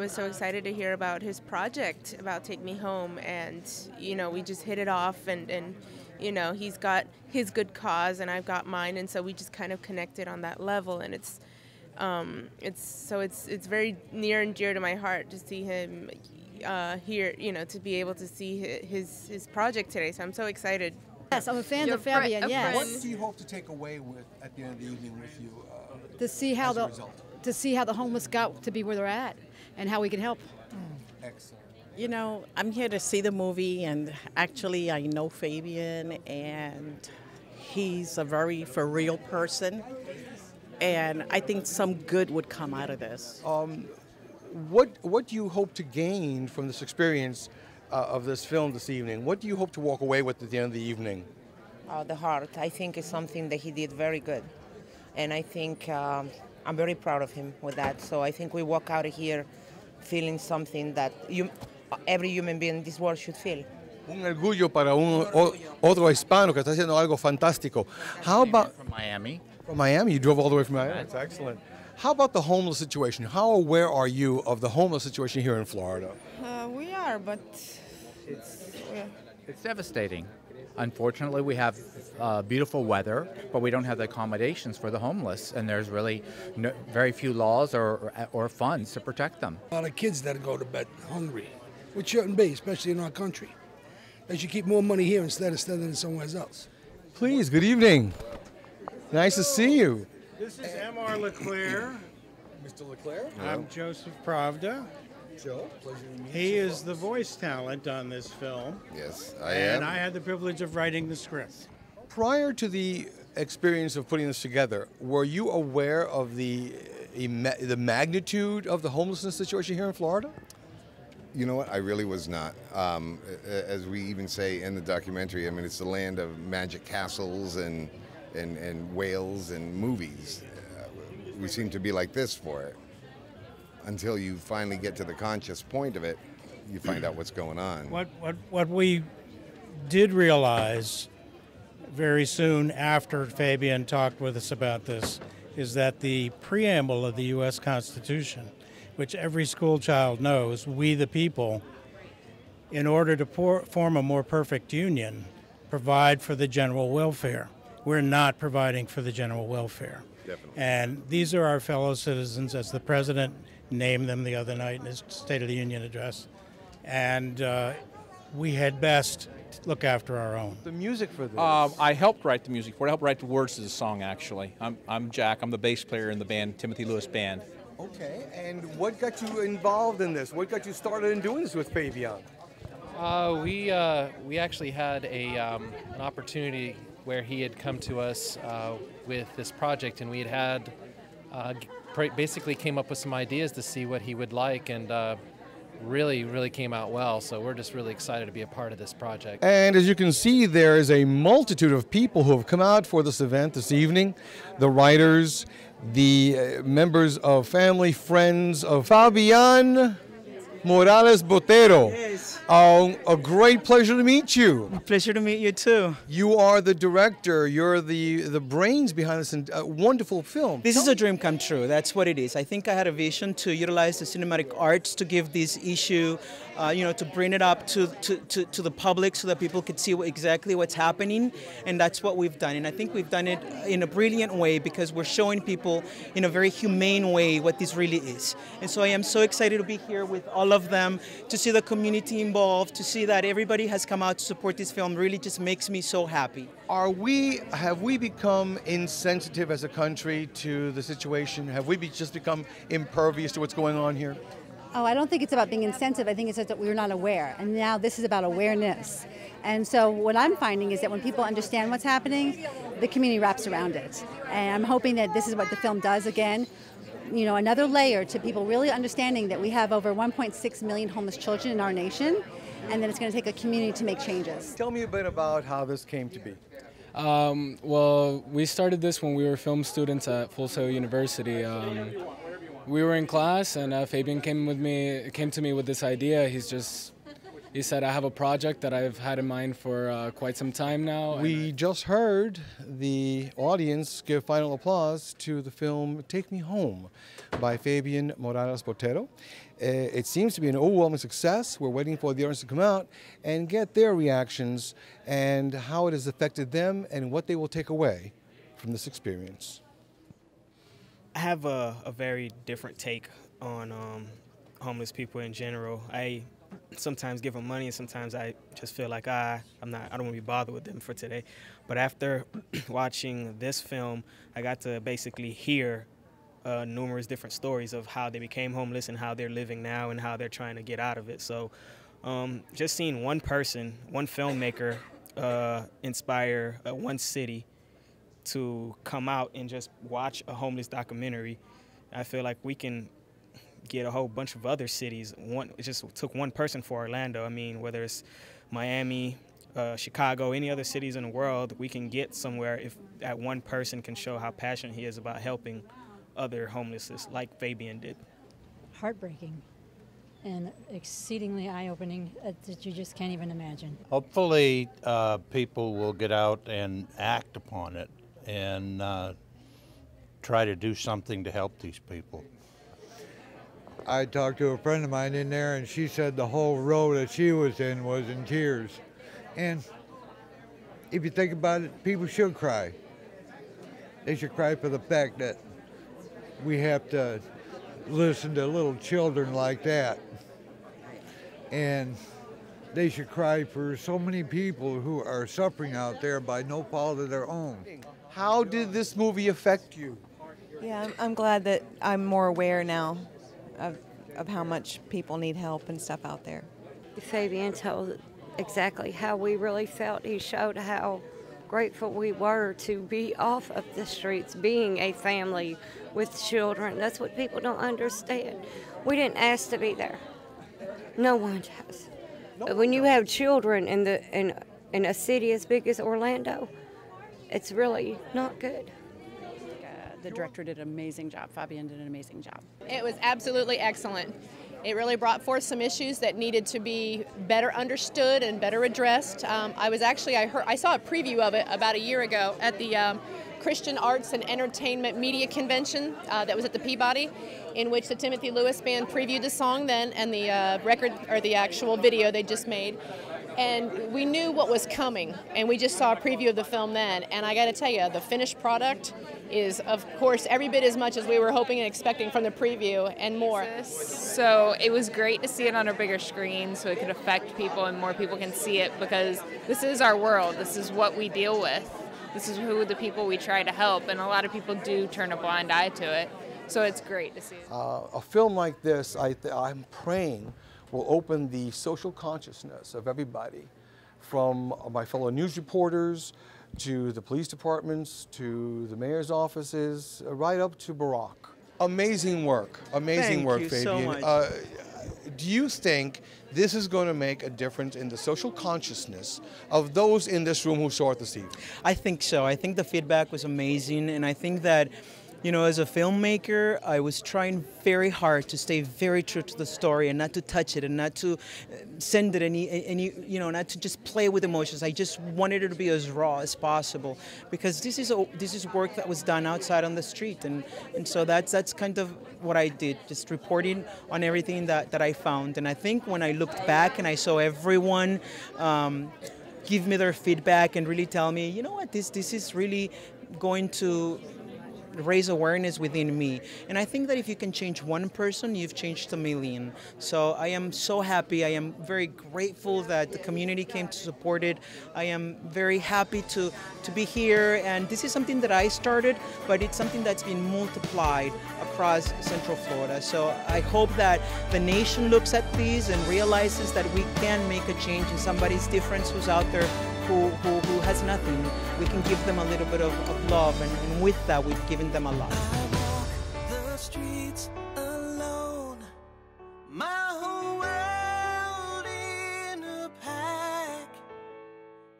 was so excited to hear about his project about Take Me Home, and we just hit it off, and he's got his good cause and I've got mine, and so we just kind of connected on that level, and it's very near and dear to my heart to see him here, to be able to see his project today. So I'm so excited. Yes, I'm a fan of Fabian. Yes. What do you hope to take away at the end of the evening with you? To see how the homeless got to be where they're at, and how we can help. Excellent. I'm here to see the movie, and actually I know Fabian, and he's a very for real person, and I think some good would come out of this. What do you hope to gain from this experience of this film this evening? What do you hope to walk away with at the end of the evening? The heart, I think, is something that he did very good. And I think I'm very proud of him with that. So I think we walk out of here feeling something that every human being in this world should feel. Un orgullo para otro hispano que está haciendo algo fantástico. How about from Miami? From Miami, you drove all the way from Miami. That's excellent. How about the homeless situation? How aware are you of the homeless situation here in Florida? We are, but It's devastating. Unfortunately, we have beautiful weather, but we don't have the accommodations for the homeless, and there's really very few laws or funds to protect them. A lot of kids that go to bed hungry, which shouldn't be, especially in our country. They should keep more money here instead of spending it somewhere else. Please, good evening. Nice to see you. This is M.R. LeClaire. Mr. LeClaire. I'm Joseph Pravda. Joe, pleasure to meet you. He is the voice talent on this film. Yes, I am. And I had the privilege of writing the script. Prior to the experience of putting this together, were you aware of the magnitude of the homelessness situation here in Florida? You know what? I really was not. As we even say in the documentary, I mean, it's the land of magic castles and whales and movies. We seem to be like this for it. Until you finally get to the conscious point of it, you find out what's going on. What we did realize very soon after Fabian talked with us about this is that the preamble of the U.S. Constitution, which every school child knows, we the people, in order to form a more perfect union, provide for the general welfare. We're not providing for the general welfare. Definitely. And these are our fellow citizens, as the president named them the other night in his State of the Union address. And we had best look after our own. The music for this? I helped write the music for it. I helped write the words to the song, actually. I'm Jack. I'm the bass player in the band, Timothy Lewis Band. Okay, and what got you involved in this? What got you started in doing this with Fabian? We actually had an opportunity where he had come to us with this project, and we had basically came up with some ideas to see what he would like, and really came out well. So we're just really excited to be a part of this project. And as you can see, there is a multitude of people who have come out for this event this evening. The writers, the members of family, friends of Fabian Morales Botero. Yes. A great pleasure to meet you. Pleasure to meet you too. You are the director. You're the brains behind this wonderful film. This is a dream come true. That's what it is. I think I had a vision to utilize the cinematic arts to give this issue, to bring it up to the public so that people could see exactly what's happening. And that's what we've done. And I think we've done it in a brilliant way because we're showing people in a very humane way what this really is. And so I am so excited to be here with all of them, to see the community involved, to see that everybody has come out to support this film really just makes me so happy. Have we become insensitive as a country to the situation? Have we just become impervious to what's going on here? Oh, I don't think it's about being insensitive. I think it's that we're not aware. And now this is about awareness. And so what I'm finding is that when people understand what's happening, the community wraps around it. And I'm hoping that this is what the film does again. Another layer to people really understanding that we have over 1.6 million homeless children in our nation, and that it's going to take a community to make changes. Tell me a bit about how this came to be. Well, we started this when we were film students at Full Sail University. We were in class, and Fabian came to me with this idea. he said, I have a project that I've had in mind for quite some time now. We just heard the audience give final applause to the film Take Me Home by Fabian Morales Botero. It seems to be an overwhelming success. We're waiting for the audience to come out and get their reactions and how it has affected them and what they will take away from this experience. I have a very different take on homeless people in general. I sometimes give them money, and sometimes I just feel like I don't want to be bothered with them for today. But after watching this film, I got to basically hear numerous different stories of how they became homeless and how they're living now and how they're trying to get out of it. So just seeing one person, one filmmaker inspire one city to come out and just watch a homeless documentary, I feel like we can get a whole bunch of other cities. It just took one person for Orlando. I mean, whether it's Miami, Chicago, any other cities in the world, we can get somewhere if that one person can show how passionate he is about helping other homeless, like Fabian did. Heartbreaking and exceedingly eye-opening that you just can't even imagine. Hopefully people will get out and act upon it and try to do something to help these people. I talked to a friend of mine in there, and she said the whole row that she was in tears. And if you think about it, people should cry. They should cry for the fact that we have to listen to little children like that. And they should cry for so many people who are suffering out there by no fault of their own. How did this movie affect you? Yeah, I'm glad that I'm more aware now of how much people need help and stuff out there. Fabian told exactly how we really felt. He showed how grateful we were to be off of the streets, being a family with children. That's what people don't understand. We didn't ask to be there. No one does. But when you have children in a city as big as Orlando, it's really not good. The director did an amazing job. Fabian did an amazing job. It was absolutely excellent. It really brought forth some issues that needed to be better understood and better addressed. I saw a preview of it about a year ago at the Christian Arts and Entertainment Media Convention that was at the Peabody, in which the Timothy Lewis Band previewed the song then and the record, or the actual video they just made. And we knew what was coming, and we just saw a preview of the film then. And I got to tell you, the finished product is, of course, every bit as much as we were hoping and expecting from the preview and more. So it was great to see it on a bigger screen so it could affect people and more people can see it, because this is our world. This is what we deal with. This is who the people we try to help, and a lot of people do turn a blind eye to it. So it's great to see it. A film like this, I'm praying, will open the social consciousness of everybody, from my fellow news reporters to the police departments to the mayor's offices, right up to Barack. Amazing work, amazing work, Fabian. Thank you so much. Do you think this is going to make a difference in the social consciousness of those in this room who saw it this evening? I think so. I think the feedback was amazing, and I think that, you know, as a filmmaker, I was trying very hard to stay very true to the story and not to touch it and not to send it any, you know, not to just play with emotions. I just wanted it to be as raw as possible, because this is work that was done outside on the street, and so that's kind of what I did, just reporting on everything that I found. And I think when I looked back and I saw everyone give me their feedback and really tell me, you know what, this is really going to raise awareness within me. And I think that if you can change one person, you've changed a million. So I am so happy. I am very grateful that the community came to support it. I am very happy to be here. And this is something that I started, but it's something that's been multiplied across Central Florida. So I hope that the nation looks at these and realizes that we can make a change in somebody's difference who's out there who has nothing. We can give them a little bit of love, and with that, we've given them a lot. I walk the streets alone, my whole world in a pack.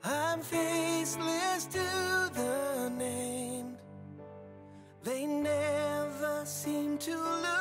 I'm faceless to the named. They never seem to look